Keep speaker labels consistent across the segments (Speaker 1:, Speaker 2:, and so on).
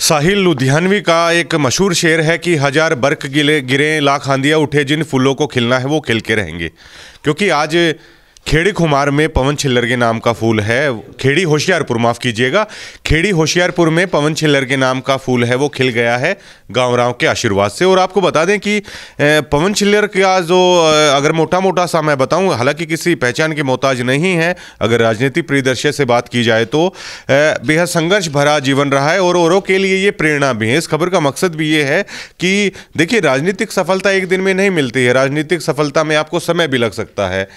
Speaker 1: साहिल लुधियानवी का एक मशहूर शेर है कि हजार बर्क गिरे लाख आंधियां उठे, जिन फूलों को खिलना है वो खिल के रहेंगे। क्योंकि आज खेड़ी खुमार में पवन छिल्लर के नाम का फूल है, खेड़ी होशियारपुर, माफ़ कीजिएगा, खेड़ी होशियारपुर में पवन छिल्लर के नाम का फूल है वो खिल गया है गाँवराव के आशीर्वाद से। और आपको बता दें कि पवन छिल्लर का जो अगर मोटा मोटा सा मैं बताऊं, हालांकि किसी पहचान के मोहताज नहीं है, अगर राजनीतिक परिदृश्य से बात की जाए तो बेहद संघर्ष भरा जीवन रहा है और औरों के लिए ये प्रेरणा भी है। इस खबर का मकसद भी ये है कि देखिए, राजनीतिक सफलता एक दिन में नहीं मिलती है, राजनीतिक सफलता में आपको समय भी लग सकता है,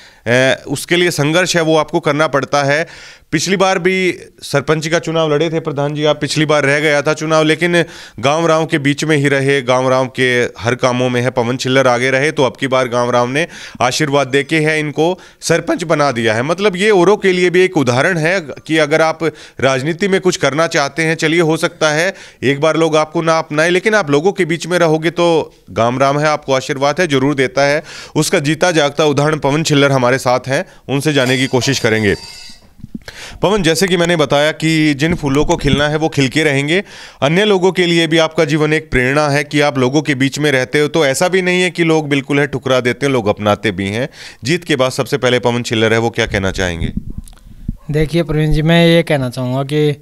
Speaker 1: उसके लिए संघर्ष है वो आपको करना पड़ता है। पिछली बार भी सरपंच का चुनाव लड़े थे प्रधान जी आप, पिछली बार रह गया था चुनाव, लेकिन गाँव के बीच में ही रहे, गाँव के हर कामों में है पवन छिल्लर आगे रहे, तो अब की बार गाँव ने आशीर्वाद देके है इनको सरपंच बना दिया है। मतलब ये औरों के लिए भी एक उदाहरण है कि अगर आप राजनीति में कुछ करना चाहते हैं, चलिए हो सकता है एक बार लोग आपको ना अपनाए, लेकिन आप लोगों के बीच में रहोगे तो गाँव है आपको आशीर्वाद है जरूर देता है। उसका जीता जागता उदाहरण पवन छिल्लर हमारे साथ हैं, उनसे जाने की कोशिश करेंगे। पवन, जैसे कि मैंने बताया कि जिन फूलों को खिलना है वो खिल के रहेंगे, अन्य लोगों के लिए भी आपका जीवन एक प्रेरणा है कि आप लोगों के बीच में रहते हो, तो ऐसा भी नहीं है कि लोग बिल्कुल है ठुकरा देते हैं, लोग अपनाते भी हैं। जीत के बाद सबसे पहले पवन छिल्लर है वो क्या कहना चाहेंगे?
Speaker 2: देखिए प्रवीण जी, मैं ये कहना चाहूँगा कि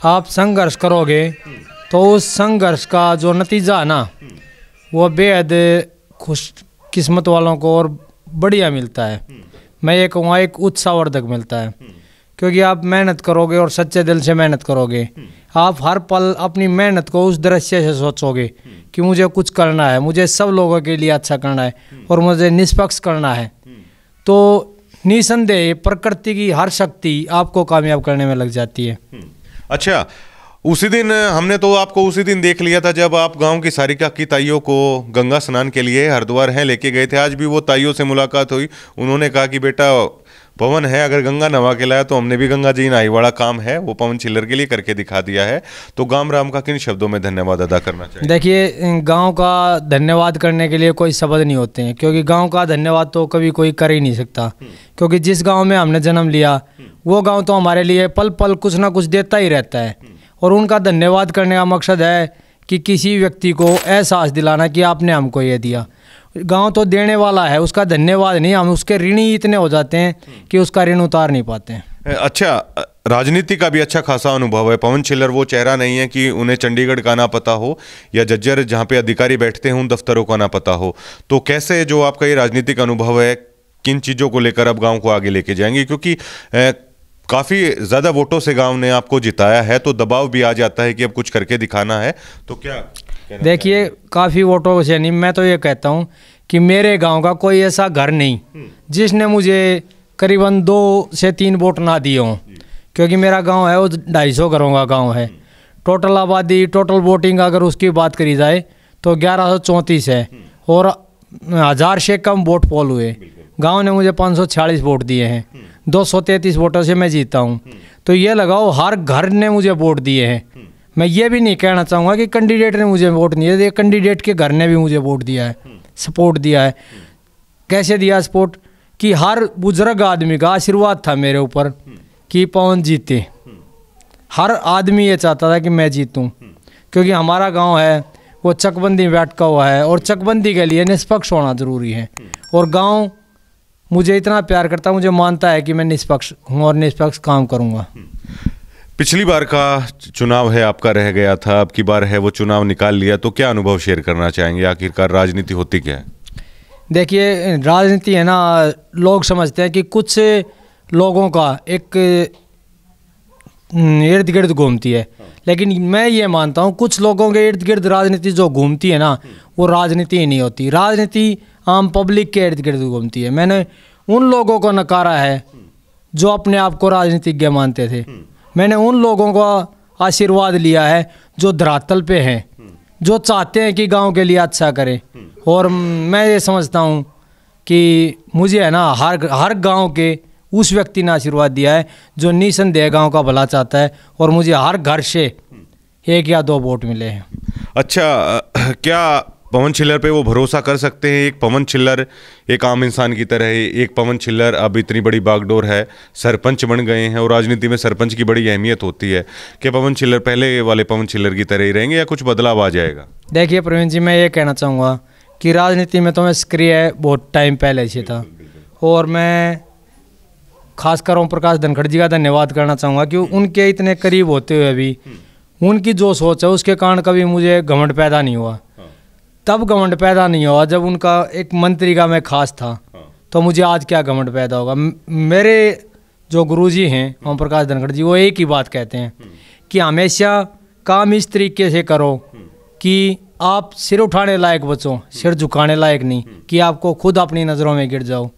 Speaker 2: आप संघर्ष करोगे तो उस संघर्ष का जो नतीजा है ना वो बेहद खुश किस्मत वालों को और बढ़िया मिलता है। मैं ये कहूँगा एक उत्साहवर्धक मिलता है, क्योंकि आप मेहनत करोगे और सच्चे दिल से मेहनत करोगे, आप हर पल अपनी मेहनत को उस दृश्य से सोचोगे कि मुझे कुछ करना है, मुझे सब लोगों के लिए अच्छा करना है और मुझे निष्पक्ष करना है, तो निसंदेह प्रकृति की हर शक्ति आपको कामयाब करने में लग जाती है।
Speaker 1: अच्छा, उसी दिन हमने तो आपको उसी दिन देख लिया था जब आप गांव की सारिका की ताइयों को गंगा स्नान के लिए हरिद्वार हैं लेके गए थे। आज भी वो ताइयों से मुलाकात हुई, उन्होंने कहा कि बेटा पवन है अगर गंगा नवा के लाया तो हमने भी गंगा जी नहाई वाला काम है वो पवन छिल्लर के लिए करके दिखा दिया है। तो गांव राम का किन शब्दों में धन्यवाद अदा करना चाहिए?
Speaker 2: देखिए, गांव का धन्यवाद करने के लिए कोई शब्द नहीं होते हैं, क्योंकि गांव का धन्यवाद तो कभी कोई कर ही नहीं सकता, क्योंकि जिस गांव में हमने जन्म लिया वो गांव तो हमारे लिए पल पल कुछ ना कुछ देता ही रहता है। और उनका धन्यवाद करने का मकसद है कि किसी व्यक्ति को एहसास दिलाना कि आपने हमको ये दिया। गांव तो देने वाला है, उसका धन्यवाद नहीं, हम उसके ऋणी इतने हो जाते हैं कि उसका ऋण उतार नहीं पाते हैं।
Speaker 1: अच्छा, राजनीति का भी अच्छा खासा अनुभव है। पवन छिल्लर वो चेहरा नहीं है कि उन्हें चंडीगढ़ का ना पता हो या जज्जर जहाँ पे अधिकारी बैठते हैं उन दफ्तरों का ना पता हो। तो कैसे जो आपका ये राजनीतिक अनुभव है, किन चीज़ों को लेकर अब गाँव को आगे लेके जाएंगे? क्योंकि काफ़ी ज़्यादा वोटों से गांव ने आपको जिताया है, तो दबाव भी आ जाता है कि अब कुछ करके दिखाना है, तो क्या?
Speaker 2: देखिए, काफ़ी वोटों से नहीं, मैं तो ये कहता हूँ कि मेरे गांव का कोई ऐसा घर नहीं जिसने मुझे करीबन 2 से 3 वोट ना दिए हों, क्योंकि मेरा गांव है वो 250 घरों का गाँव है। टोटल आबादी, टोटल वोटिंग अगर उसकी बात करी जाए तो 1134 है और 1000 से कम वोट पोल हुए। गांव ने मुझे 546 वोट दिए हैं, 233 वोटों से मैं जीता हूं। तो ये लगाओ हर घर ने मुझे वोट दिए हैं। मैं ये भी नहीं कहना चाहूँगा कि कैंडिडेट ने मुझे वोट नहीं दिया, कैंडिडेट के घर ने भी मुझे वोट दिया है, सपोर्ट दिया है। कैसे दिया सपोर्ट? कि हर बुजुर्ग आदमी का आशीर्वाद था मेरे ऊपर कि पवन जीते। हर आदमी ये चाहता था कि मैं जीतूँ, क्योंकि हमारा गाँव है वो चकबंदी में बैठा हुआ है और चकबंदी के लिए निष्पक्ष होना ज़रूरी है। और गाँव मुझे इतना प्यार करता, मुझे मानता है कि मैं निष्पक्ष हूँ और निष्पक्ष काम करूँगा।
Speaker 1: पिछली बार का चुनाव है आपका रह गया था, अब की बार है वो चुनाव निकाल लिया, तो क्या अनुभव शेयर करना चाहेंगे? आखिरकार राजनीति होती क्या है?
Speaker 2: देखिए, राजनीति है ना, लोग समझते हैं कि कुछ लोगों का एक इर्द गिर्द घूमती है, लेकिन मैं ये मानता हूँ कुछ लोगों के इर्द गिर्द राजनीति जो घूमती है ना वो राजनीति ही नहीं होती। राजनीति आम पब्लिक के इर्द गिर्द घूमती है। मैंने उन लोगों को नकारा है जो अपने आप को राजनीतिज्ञ मानते थे। मैंने उन लोगों का आशीर्वाद लिया है जो धरातल पे हैं, जो चाहते हैं कि गांव के लिए अच्छा करें। और मैं ये समझता हूँ कि मुझे है ना हर गांव के उस व्यक्ति ने आशीर्वाद दिया है जो निसंदेह गांव का भला चाहता है, और मुझे हर घर से 1 या 2 वोट मिले हैं।
Speaker 1: अच्छा, क्या पवन छिल्लर पे वो भरोसा कर सकते हैं? एक पवन छिल्लर एक आम इंसान की तरह है, एक पवन छिल्लर अब इतनी बड़ी बागडोर है, सरपंच बन गए हैं और राजनीति में सरपंच की बड़ी अहमियत होती है। कि पवन छिल्लर पहले वाले पवन छिल्लर की तरह ही रहेंगे या कुछ बदलाव आ जाएगा?
Speaker 2: देखिए प्रवीण जी, मैं ये कहना चाहूँगा कि राजनीति में तो मैं सक्रिय बहुत टाइम पहले से था, और मैं खासकर ओम प्रकाश धनखड़ जी का धन्यवाद करना चाहूँगा कि उनके इतने करीब होते हुए भी उनकी जो सोच है उसके कारण कभी मुझे घमंड पैदा नहीं हुआ। तब घमंड पैदा नहीं हुआ जब उनका एक मंत्री का मैं खास था, तो मुझे आज क्या घमंड पैदा होगा। मेरे जो गुरुजी हैं ओम प्रकाश धनखड़ जी, वो एक ही बात कहते हैं कि हमेशा काम इस तरीके से करो कि आप सिर उठाने लायक बचो, सिर झुकाने लायक नहीं कि आपको खुद अपनी नज़रों में गिर जाओ।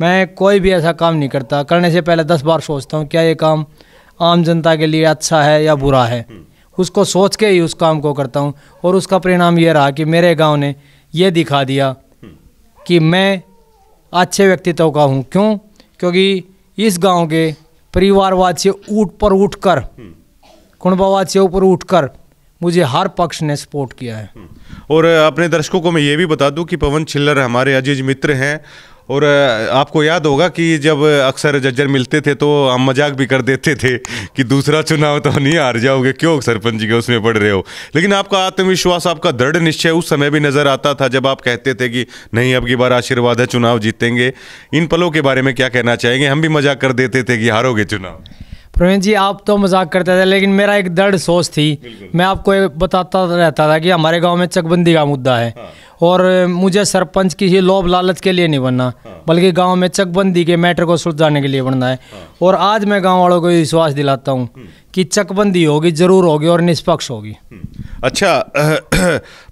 Speaker 2: मैं कोई भी ऐसा काम नहीं करता, करने से पहले 10 बार सोचता हूँ क्या ये काम आम जनता के लिए अच्छा है या बुरा है। उसको सोच के ही उस काम को करता हूँ, और उसका परिणाम ये रहा कि मेरे गांव ने ये दिखा दिया कि मैं अच्छे व्यक्तित्व का हूँ। क्यों? क्योंकि इस गांव के परिवारवाद से उठकर कुणबावाद से ऊपर उठकर मुझे हर पक्ष ने सपोर्ट किया है।
Speaker 1: और अपने दर्शकों को मैं ये भी बता दूं कि पवन छिल्लर हमारे अजीज मित्र हैं, और आपको याद होगा कि जब अक्सर जज्जर मिलते थे तो हम मजाक भी कर देते थे कि दूसरा चुनाव तो नहीं हार जाओगे, क्यों सरपंच के उसमें पड़ रहे हो। लेकिन आपका आत्मविश्वास, आपका दृढ़ निश्चय उस समय भी नज़र आता था जब आप कहते थे कि नहीं, अब की बार आशीर्वाद है, चुनाव जीतेंगे। इन पलों के बारे में क्या कहना चाहेंगे? हम भी मजाक कर देते थे कि हारोगे चुनाव।
Speaker 2: प्रवीण जी, आप तो मजाक करते थे, लेकिन मेरा एक दृढ़ सोच थी। मैं आपको बताता रहता था कि हमारे गांव में चकबंदी का मुद्दा है, और मुझे सरपंच किसी लोभ लालच के लिए नहीं बनना, बल्कि गांव में चकबंदी के मैटर को सुलझाने के लिए बनना है। और आज मैं गांव वालों को विश्वास दिलाता हूं कि चकबंदी होगी, जरूर होगी और निष्पक्ष होगी।
Speaker 1: अच्छा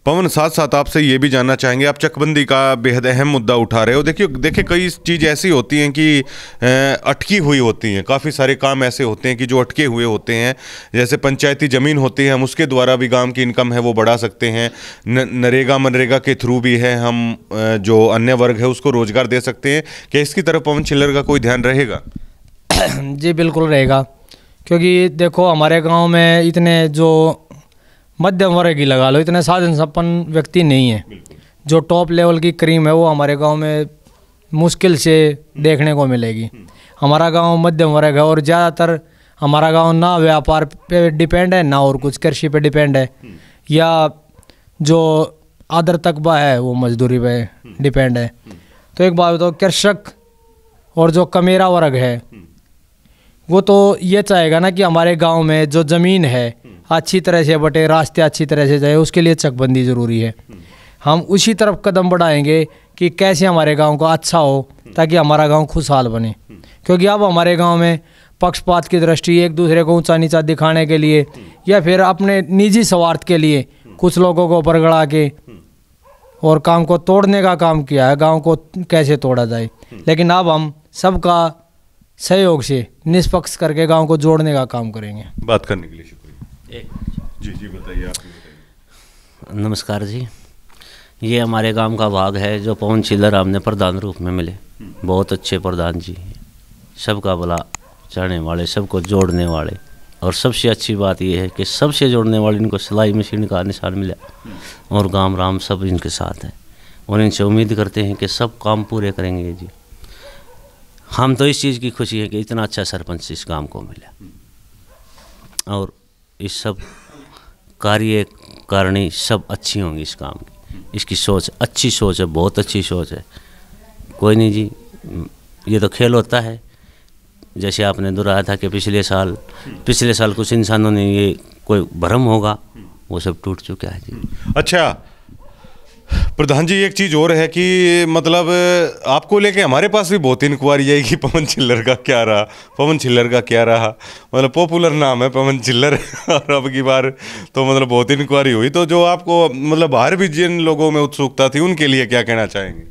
Speaker 1: पवन, साथ साथ आपसे ये भी जानना चाहेंगे, आप चकबंदी का बेहद अहम मुद्दा उठा रहे हो। देखिए कई चीज़ ऐसी होती हैं कि अटकी हुई होती हैं, काफ़ी सारे काम ऐसे होते हैं कि जो अटके हुए होते हैं। जैसे पंचायती ज़मीन होती है, हम उसके द्वारा भी गांव की इनकम है वो बढ़ा सकते हैं। नरेगा मनरेगा के थ्रू भी है, हम जो अन्य वर्ग है उसको रोजगार दे सकते हैं। क्या इसकी तरफ पवन छिल्लर का कोई ध्यान रहेगा?
Speaker 2: जी बिल्कुल रहेगा, क्योंकि देखो हमारे गांव में इतने जो मध्यम वर्ग की लगा लो, इतने साधन संपन्न व्यक्ति नहीं है। जो टॉप लेवल की क्रीम है वो हमारे गांव में मुश्किल से देखने को मिलेगी। हमारा गांव मध्यम वर्ग है, और ज़्यादातर हमारा गांव ना व्यापार पे डिपेंड है, ना और कुछ कृषि पे डिपेंड है, या जो आदर तकबा है वो मजदूरी पे डिपेंड है। तो एक बात बताओ, कृषक और जो कमेरा वर्ग है वो तो ये चाहेगा ना कि हमारे गांव में जो ज़मीन है अच्छी तरह से बटे, रास्ते अच्छी तरह से जाए, उसके लिए चकबंदी ज़रूरी है। हम उसी तरफ कदम बढ़ाएंगे कि कैसे हमारे गांव को अच्छा हो, ताकि हमारा गांव खुशहाल बने। क्योंकि अब हमारे गांव में पक्षपात की दृष्टि, एक दूसरे को ऊंचा नीचा दिखाने के लिए या फिर अपने निजी स्वार्थ के लिए कुछ लोगों को परगड़ा के और काम को तोड़ने का काम किया है, गांव को कैसे तोड़ा जाए। लेकिन अब हम सबका सहयोग से निष्पक्ष करके गांव को जोड़ने का काम करेंगे।
Speaker 1: बात करने के लिए शुक्रिया। जी बताइए, आप बताइए।
Speaker 3: नमस्कार जी, ये हमारे गांव का भाग है जो पवन छिल्लर हमने प्रधान रूप में मिले। बहुत अच्छे प्रधान जी, सबका भला चाहने वाले, सबको जोड़ने वाले, और सबसे अच्छी बात यह है कि सबसे जोड़ने वाले इनको सिलाई मशीन का निशान मिला, और गांव राम सब इनके साथ हैं, और इनसे उम्मीद करते हैं कि सब काम पूरे करेंगे जी। हम तो इस चीज़ की खुशी है कि इतना अच्छा सरपंच इस गांव को मिला, और इस सब कार्यकारिणी सब अच्छी होंगी इस काम की। इसकी सोच अच्छी सोच है, बहुत अच्छी सोच है। कोई नहीं जी, ये तो खेल होता है। जैसे आपने दोहराया था कि पिछले साल कुछ इंसानों ने ये कोई भ्रम होगा, वो सब टूट चुका है जी।
Speaker 1: अच्छा प्रधान जी, एक चीज़ और है कि मतलब आपको लेके हमारे पास भी बहुत इंक्वायरी आई कि पवन छिल्लर का क्या रहा, पवन छिल्लर का क्या रहा। मतलब पॉपुलर नाम है पवन छिल्लर और अब की बार तो मतलब बहुत इंक्वायरी हुई। तो जो आपको मतलब बाहर भी जिन लोगों में उत्सुकता थी उनके लिए क्या कहना चाहेंगे?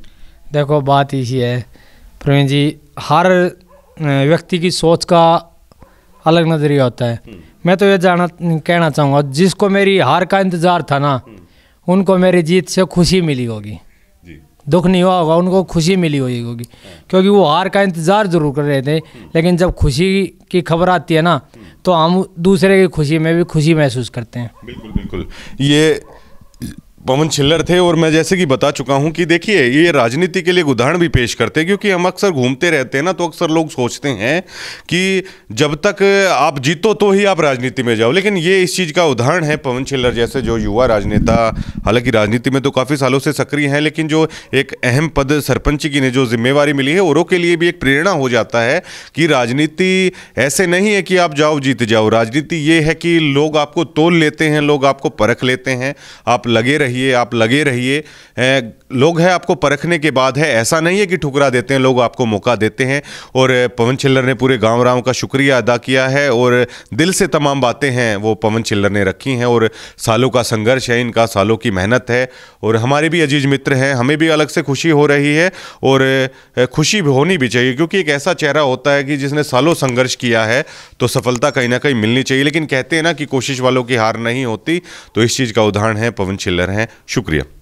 Speaker 2: देखो बात इसी है प्रवीण जी, हर व्यक्ति की सोच का अलग नज़रिया होता है। मैं तो ये कहना चाहूँगा, जिसको मेरी हार का इंतज़ार था ना, उनको मेरी जीत से खुशी मिली होगी। दुख नहीं हुआ होगा, उनको खुशी मिली होगी, क्योंकि वो हार का इंतज़ार ज़रूर कर रहे थे। लेकिन जब खुशी की खबर आती है ना, तो हम दूसरे की खुशी में भी खुशी महसूस करते हैं।
Speaker 1: बिल्कुल बिल्कुल। ये पवन छिल्लर थे और मैं जैसे कि बता चुका हूं कि देखिए ये राजनीति के लिए एक उदाहरण भी पेश करते हैं, क्योंकि हम अक्सर घूमते रहते हैं ना, तो अक्सर लोग सोचते हैं कि जब तक आप जीतो तो ही आप राजनीति में जाओ, लेकिन ये इस चीज़ का उदाहरण है। पवन छिल्लर जैसे जो युवा राजनेता, हालांकि राजनीति में तो काफ़ी सालों से सक्रिय हैं, लेकिन जो एक अहम पद सरपंच की ने जो जिम्मेवारी मिली है, औरों के लिए भी एक प्रेरणा हो जाता है कि राजनीति ऐसे नहीं है कि आप जाओ जीत जाओ। राजनीति ये है कि लोग आपको तोल लेते हैं, लोग आपको परख लेते हैं, आप लगे रहिए, आप लगे रहिए। लोग हैं आपको परखने के बाद है, ऐसा नहीं है कि ठुकरा देते हैं, लोग आपको मौका देते हैं। और पवन छिल्लर ने पूरे गांव राव का शुक्रिया अदा किया है और दिल से तमाम बातें हैं वो पवन छिल्लर ने रखी हैं। और सालों का संघर्ष है इनका, सालों की मेहनत है, और हमारे भी अजीज मित्र हैं, हमें भी अलग से खुशी हो रही है और खुशी भी होनी भी चाहिए, क्योंकि एक ऐसा चेहरा होता है कि जिसने सालों संघर्ष किया है तो सफलता कहीं ना कहीं मिलनी चाहिए। लेकिन कहते हैं ना कि कोशिश वालों की हार नहीं होती, तो इस चीज़ का उदाहरण है पवन छिल्लर हैं। शुक्रिया।